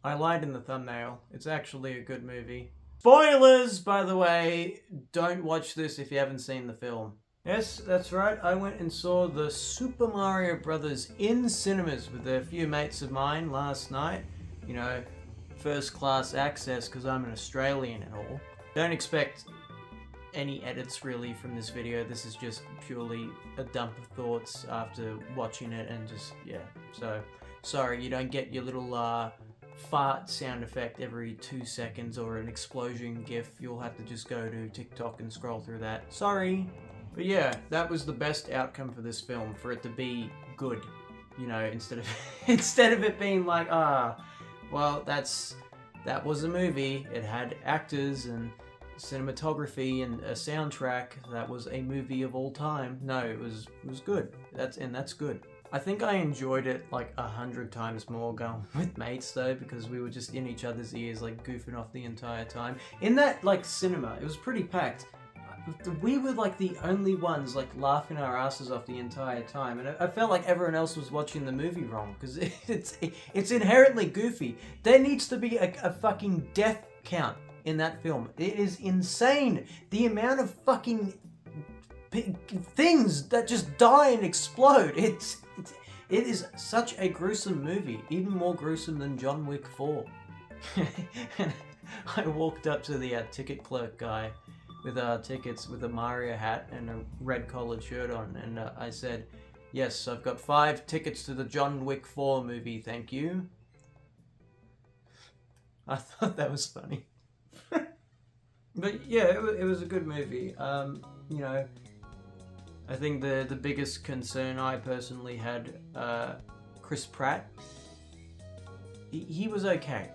I lied in the thumbnail. It's actually a good movie. Spoilers, by the way. Don't watch this if you haven't seen the film. Yes, that's right. I went and saw the Super Mario Brothers in cinemas with a few mates of mine last night. You know, first class access because I'm an Australian and all. Don't expect any edits really from this video. This is just purely a dump of thoughts after watching it and just, yeah. So, sorry you don't get your little fart sound effect every 2 seconds or an explosion gif. You'll have to just go to TikTok and scroll through that. Sorry. But yeah, that was the best outcome for this film, for it to be good, you know, instead of instead of it being like, well, that was a movie. It had actors and cinematography and a soundtrack. That was a movie of all time. No, it was good. That's good. I think I enjoyed it like 100 times more going with mates though, because we were just in each other's ears, like goofing off the entire time. In that like cinema, it was pretty packed. We were like the only ones like laughing our asses off the entire time, and I felt like everyone else was watching the movie wrong because it's inherently goofy. There needs to be a fucking death count in that film. It is insane the amount of fucking things that just die and explode. It is such a gruesome movie, even more gruesome than John Wick 4. And I walked up to the ticket clerk guy with tickets with a Mario hat and a red collared shirt on, and I said, yes, I've got 5 tickets to the John Wick 4 movie, thank you. I thought that was funny. But yeah, it was a good movie. You know, I think the biggest concern I personally had, Chris Pratt, he was okay.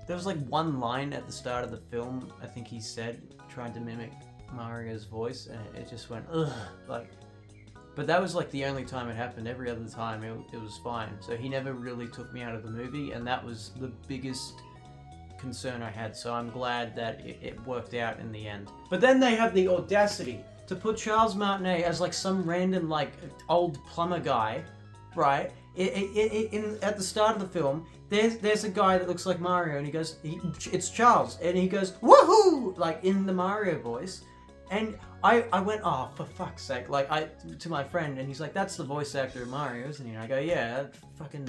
There was like one line at the start of the film, I think he said, trying to mimic Mario's voice, and it just went, ugh, like, but that was like the only time it happened. Every other time it was fine. So he never really took me out of the movie, and that was the biggest concern I had. So I'm glad that it worked out in the end. But then they have the audacity to put Charles Martinet as like some random like old plumber guy, right? At the start of the film, there's a guy that looks like Mario, and he goes, it's Charles, and he goes, woohoo, like in the Mario voice, and I went, oh, for fuck's sake, like to my friend, and he's like, that's the voice actor of Mario, isn't he? And I go, yeah, fucking,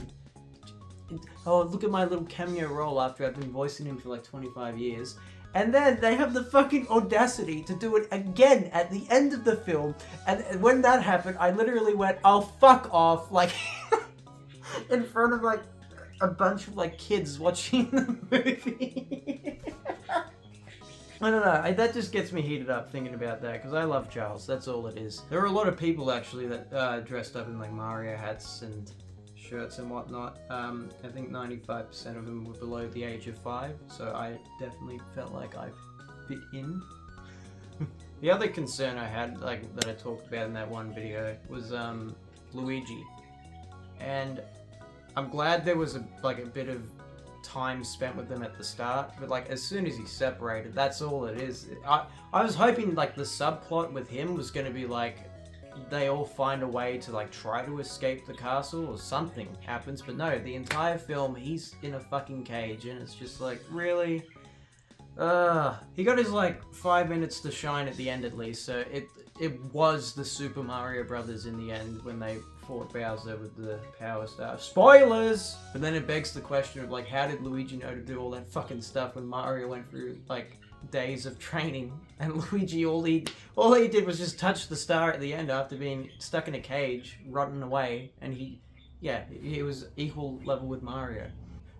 oh, look at my little cameo role after I've been voicing him for like 25 years. And then they have the fucking audacity to do it again at the end of the film, and when that happened, I literally went, oh, fuck off, like, in front of like a bunch of like kids watching the movie. I don't know, that just gets me heated up thinking about that, because I love Charles, that's all it is. There were a lot of people actually that dressed up in like Mario hats and shirts and whatnot. I think 95% of them were below the age of 5, so I definitely felt like I fit in. The other concern I had, like that I talked about in that one video, was Luigi. And I'm glad there was a bit of time spent with them at the start, but like as soon as he separated, that's all it is. I was hoping like the subplot with him was going to be like they all find a way to like try to escape the castle or something happens, but no, the entire film he's in a fucking cage, and it's just like, really? He got his like 5 minutes to shine at the end at least, so it was the Super Mario Brothers in the end when they fought Bowser with the Power Star. Spoilers! But then it begs the question of like, how did Luigi know to do all that fucking stuff when Mario went through like days of training, and Luigi all he did was just touch the star at the end after being stuck in a cage, rotting away, and he was equal level with Mario.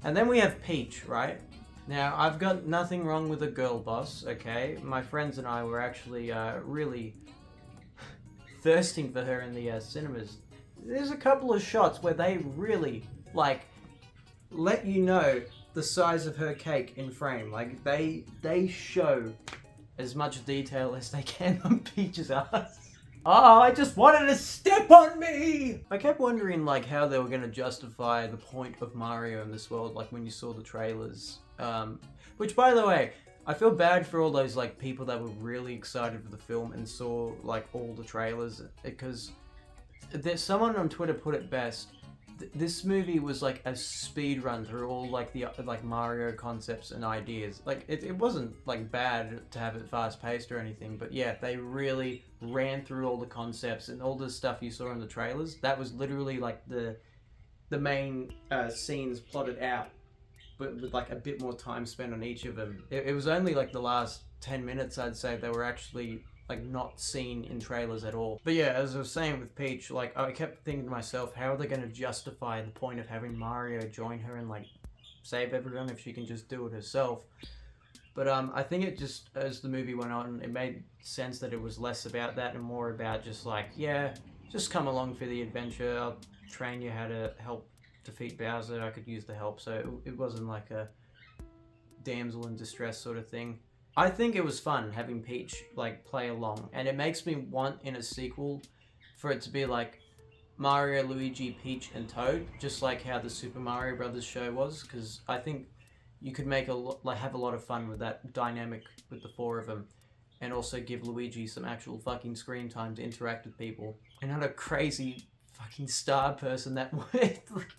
And then we have Peach, right? Now, I've got nothing wrong with a girl boss, okay? My friends and I were actually really thirsting for her in the cinemas. There's a couple of shots where they really, like, let you know the size of her cake in frame. Like, they show as much detail as they can on Peach's ass. Oh, I just wanted to step on me! I kept wondering, like, how they were going to justify the point of Mario in this world, like, when you saw the trailers. Which, by the way, I feel bad for all those, like, people that were really excited for the film and saw, like, all the trailers, because someone on Twitter put it best. this movie was like a speed run through all like the like Mario concepts and ideas. Like it wasn't like bad to have it fast paced or anything, but yeah, they really ran through all the concepts and all the stuff you saw in the trailers. That was literally like the main scenes plotted out, but with like a bit more time spent on each of them. It was only like the last 10 minutes, I'd say, that were actually like not seen in trailers at all. But yeah, as I was saying with Peach, like I kept thinking to myself, how are they going to justify the point of having Mario join her and like save everyone if she can just do it herself? But I think it just, as the movie went on, it made sense that it was less about that and more about just like, yeah, just come along for the adventure. I'll train you how to help defeat Bowser. I could use the help. So it wasn't like a damsel in distress sort of thing. I think it was fun having Peach like play along, and it makes me want in a sequel for it to be like Mario, Luigi, Peach, and Toad, just like how the Super Mario Brothers show was. Because I think you could make have a lot of fun with that dynamic with the four of them, and also give Luigi some actual fucking screen time to interact with people. And not a crazy fucking star person that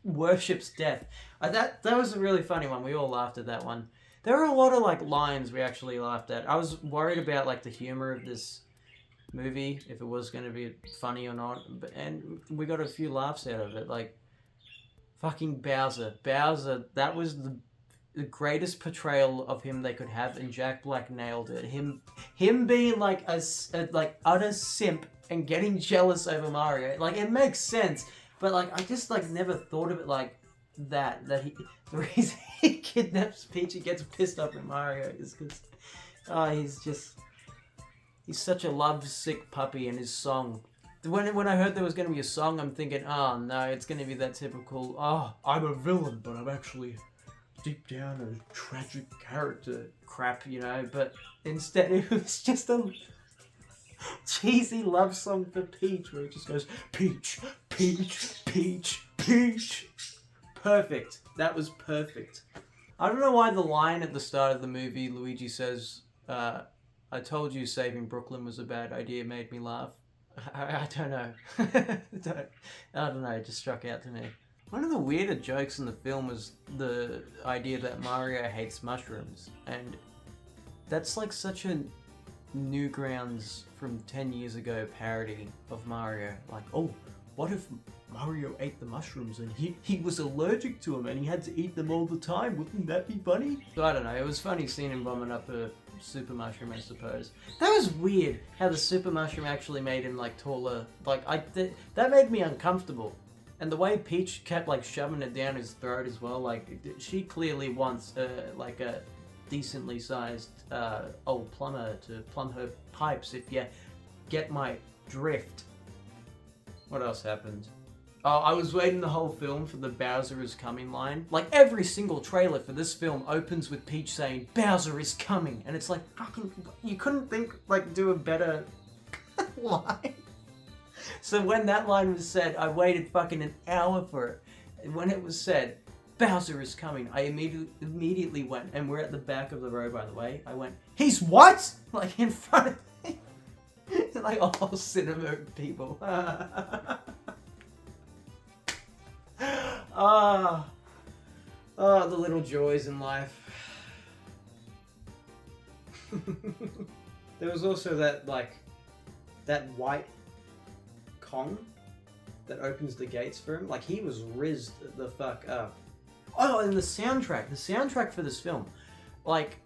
worships death. That was a really funny one. We all laughed at that one. There are a lot of like lines we actually laughed at. I was worried about like the humor of this movie, if it was going to be funny or not, and we got a few laughs out of it. Like fucking Bowser, that was the greatest portrayal of him they could have, and Jack Black nailed it. Him being like a like utter simp and getting jealous over Mario. Like it makes sense, but like I just like never thought of it like that he, the reason he kidnaps Peach and gets pissed off at Mario is because he's such a lovesick puppy. And his song, when I heard there was going to be a song, I'm thinking, oh no, it's going to be that typical, oh, I'm a villain but I'm actually deep down a tragic character crap, you know. But instead it was just a cheesy love song for Peach where it just goes Peach, Peach, Peach, Peach. Perfect. That was perfect. I don't know why the line at the start of the movie, Luigi says, I told you saving Brooklyn was a bad idea, made me laugh. I don't know. I don't know, it just struck out to me. One of the weirder jokes in the film was the idea that Mario hates mushrooms. And that's like such a Newgrounds from 10 years ago parody of Mario. Like, oh, what if Mario ate the mushrooms and he was allergic to them and he had to eat them all the time? Wouldn't that be funny? So I don't know, it was funny seeing him bombing up a super mushroom, I suppose. That was weird, how the super mushroom actually made him like taller. Like, that made me uncomfortable. And the way Peach kept like shoving it down his throat as well, like she clearly wants like a decently sized old plumber to plumb her pipes, if you get my drift. What else happened? Oh, I was waiting the whole film for the Bowser is coming line. Like every single trailer for this film opens with Peach saying, Bowser is coming. And it's like, fucking, you couldn't think, like, do a better line. So when that line was said, I waited fucking an hour for it. And when it was said, Bowser is coming, I immediately went, and we're at the back of the row, by the way, I went, he's what? Like in front of me. Like all cinema people. The little joys in life. There was also that white Kong that opens the gates for him. Like he was rizzed the fuck up. Oh, and the soundtrack for this film, like,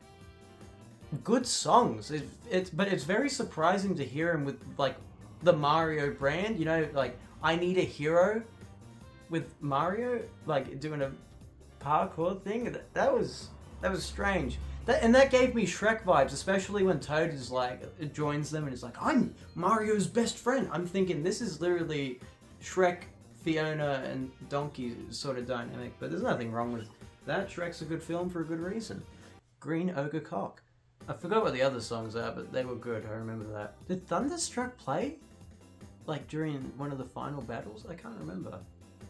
good songs. But it's very surprising to hear him with like the Mario brand. You know, like I Need a Hero with Mario, like doing a parkour thing. That was strange. That gave me Shrek vibes, especially when Toad is like joins them and is like, I'm Mario's best friend. I'm thinking this is literally Shrek, Fiona, and Donkey sort of dynamic. But there's nothing wrong with that. Shrek's a good film for a good reason. Green Ogre Cock. I forgot what the other songs are, but they were good. I remember that. Did Thunderstruck play like during one of the final battles? I can't remember.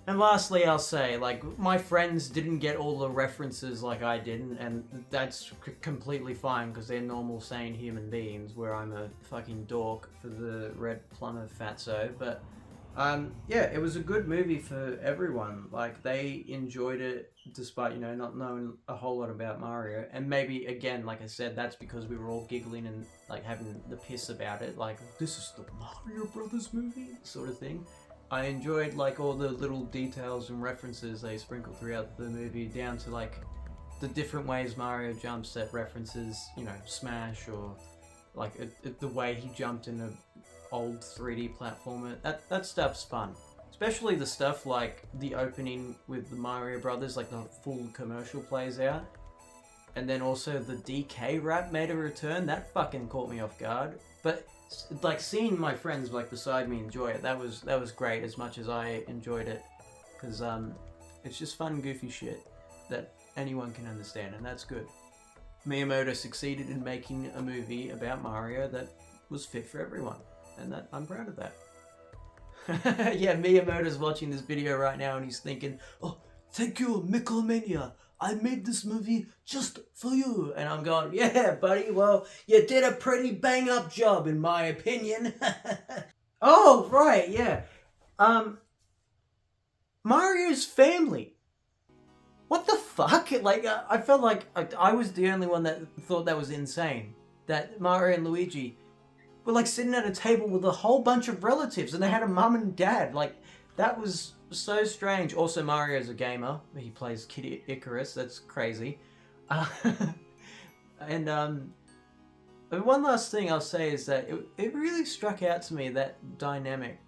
And lastly, I'll say, like, my friends didn't get all the references like I didn't, and that's completely fine, because they're normal, sane human beings, where I'm a fucking dork for the red plumber fatso, but Yeah, it was a good movie for everyone. Like, they enjoyed it despite, not knowing a whole lot about Mario. And maybe, again, like I said, that's because we were all giggling and, like, having the piss about it. Like, this is the Mario Brothers movie, sort of thing. I enjoyed, like, all the little details and references they sprinkled throughout the movie, down to, like, the different ways Mario jumps that references, Smash, or, like, the way he jumped in a old 3D platformer. That stuff's fun. Especially the stuff like the opening with the Mario Brothers, like the full commercial plays out. And then also the DK rap made a return. That fucking caught me off guard. But like seeing my friends like beside me enjoy it, that was great as much as I enjoyed it. Because it's just fun, goofy shit that anyone can understand, and that's good. Miyamoto succeeded in making a movie about Mario that was fit for everyone. And that I'm proud of that. Yeah, Miyamoto's watching this video right now and he's thinking, oh, thank you, Michelmania. I made this movie just for you. And I'm going, yeah, buddy, well, you did a pretty bang-up job, in my opinion. Oh, right, yeah. Mario's family. What the fuck? Like, I felt like I was the only one that thought that was insane. That Mario and Luigi were like sitting at a table with a whole bunch of relatives and they had a mum and dad. Like, that was so strange. Also, Mario's a gamer. He plays Kid Icarus. That's crazy. And one last thing I'll say is that it really struck out to me, that dynamic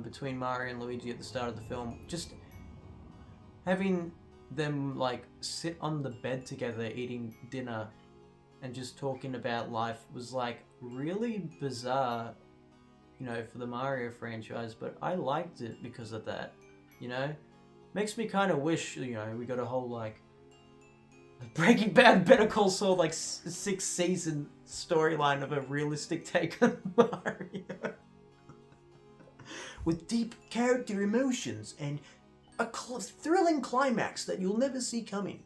between Mario and Luigi at the start of the film. Just having them like sit on the bed together eating dinner and just talking about life was like really bizarre, for the Mario franchise, but I liked it because of that, Makes me kind of wish, we got a whole like Breaking Bad, Better Call Saul, like 6-season storyline of a realistic take on Mario. With deep character emotions and a thrilling climax that you'll never see coming.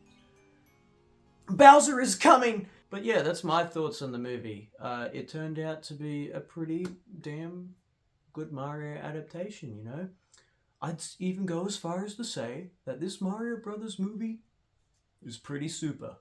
Bowser is coming! But yeah, that's my thoughts on the movie. It turned out to be a pretty damn good Mario adaptation, I'd even go as far as to say that this Mario Brothers movie is pretty super.